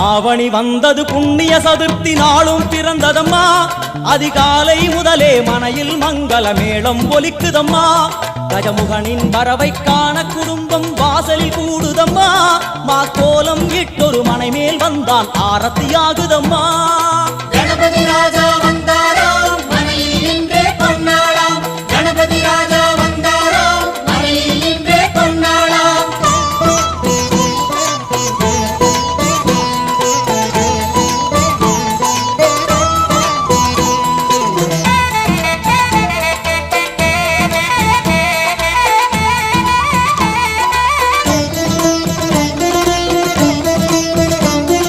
ஆவணி வந்தது புண்ணிய சதுர்த்தி நாளும் பிறந்ததம்மா அதிகாலை முதலே மனையில் மங்கள மேளம் ஒலிக்குதம்மா கஜமுகனின் வரவை காண குடும்பம் வாசலில் கூடுதம்மா மா கோலம் இட்டொரு மனை மேல் வந்தான் ஆரத்தியாகுதம்மா கணபதி ராஜா வந்தா